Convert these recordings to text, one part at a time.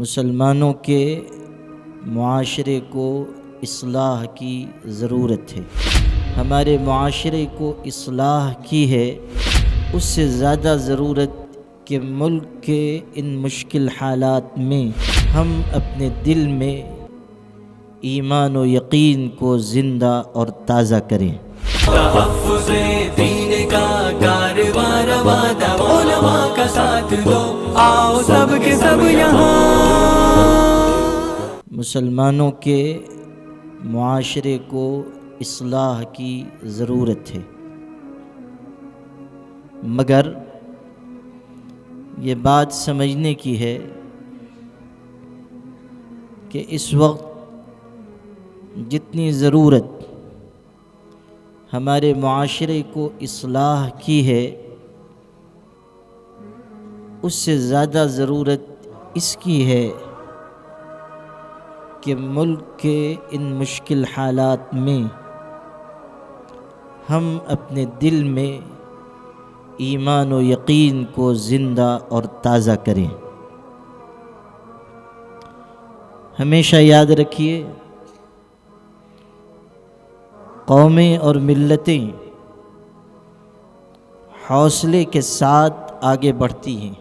مسلمانوں کے معاشرے کو اصلاح کی ضرورت ہے۔ ہمارے معاشرے کو اصلاح کی ہے، اس سے زیادہ ضرورت کہ ملک کے ان مشکل حالات میں ہم اپنے دل میں ایمان و یقین کو زندہ اور تازہ کریں۔ تحفظ دین کا کاروبار وعدہ علماء کا ساتھ دو، آؤ سب کے سب یہاں۔ مسلمانوں کے معاشرے کو اصلاح کی ضرورت ہے، مگر یہ بات سمجھنے کی ہے کہ اس وقت جتنی ضرورت ہمارے معاشرے کو اصلاح کی ہے، اس سے زیادہ ضرورت اس کی ہے کہ ملک کے ان مشکل حالات میں ہم اپنے دل میں ایمان و یقین کو زندہ اور تازہ کریں۔ ہمیشہ یاد رکھیے، قومیں اور ملتیں حوصلے کے ساتھ آگے بڑھتی ہیں۔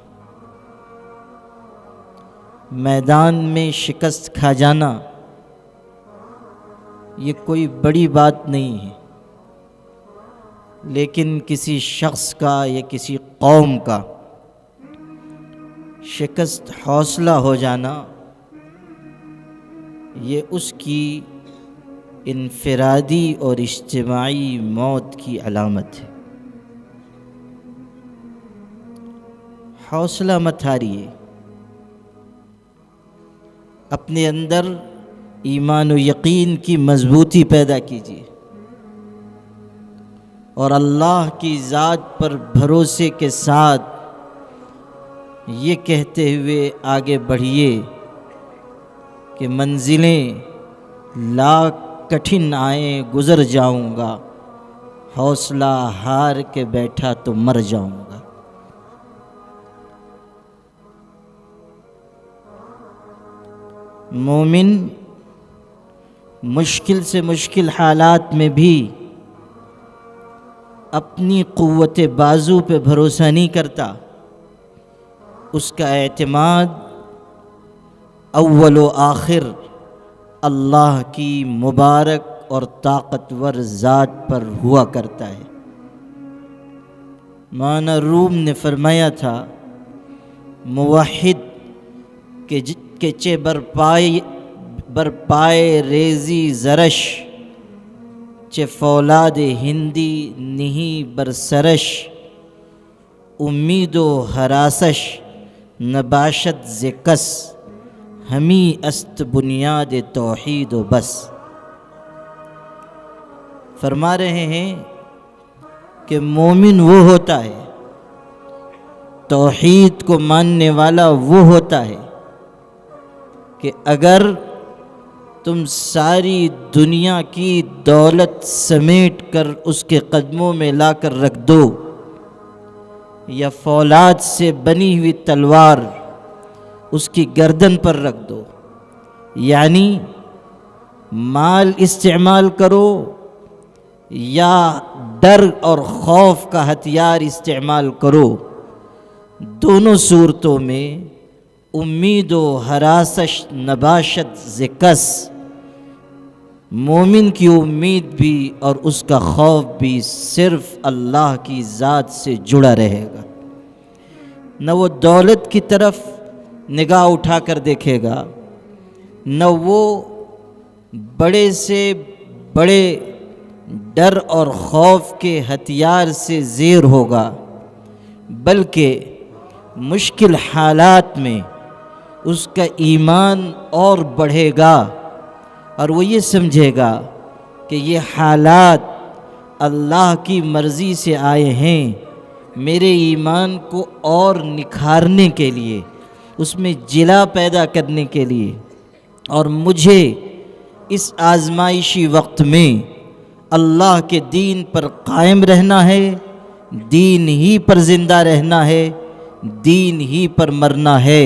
میدان میں شکست کھا جانا یہ کوئی بڑی بات نہیں ہے، لیکن کسی شخص کا یا کسی قوم کا شکست حوصلہ ہو جانا یہ اس کی انفرادی اور اجتماعی موت کی علامت ہے۔ حوصلہ مت ہاریے، اپنے اندر ایمان و یقین کی مضبوطی پیدا کیجیے اور اللہ کی ذات پر بھروسے کے ساتھ یہ کہتے ہوئے آگے بڑھیے کہ منزلیں لاکھ کٹھن آئیں گزر جاؤں گا، حوصلہ ہار کے بیٹھا تو مر جاؤں گا۔ مومن مشکل سے مشکل حالات میں بھی اپنی قوت بازو پہ بھروسہ نہیں کرتا، اس کا اعتماد اول و آخر اللہ کی مبارک اور طاقتور ذات پر ہوا کرتا ہے۔ مولانا روم نے فرمایا تھا، موحد کہ چے برپائے ریزی زرش، چے فولاد ہندی نہیں برسرش، امید و حراسش نباشت زکس، ہمی است بنیاد توحید و بس۔ فرما رہے ہیں کہ مومن وہ ہوتا ہے، توحید کو ماننے والا وہ ہوتا ہے کہ اگر تم ساری دنیا کی دولت سمیٹ کر اس کے قدموں میں لا کر رکھ دو، یا فولاد سے بنی ہوئی تلوار اس کی گردن پر رکھ دو، یعنی مال استعمال کرو یا ڈر اور خوف کا ہتھیار استعمال کرو، دونوں صورتوں میں امید و حراسش نباشت زکس، مومن کی امید بھی اور اس کا خوف بھی صرف اللہ کی ذات سے جڑا رہے گا۔ نہ وہ دولت کی طرف نگاہ اٹھا کر دیکھے گا، نہ وہ بڑے سے بڑے ڈر اور خوف کے ہتھیار سے زیر ہوگا، بلکہ مشکل حالات میں اس کا ایمان اور بڑھے گا اور وہ یہ سمجھے گا کہ یہ حالات اللہ کی مرضی سے آئے ہیں، میرے ایمان کو اور نکھارنے کے لیے، اس میں جلا پیدا کرنے کے لیے، اور مجھے اس آزمائشی وقت میں اللہ کے دین پر قائم رہنا ہے، دین ہی پر زندہ رہنا ہے، دین ہی پر مرنا ہے۔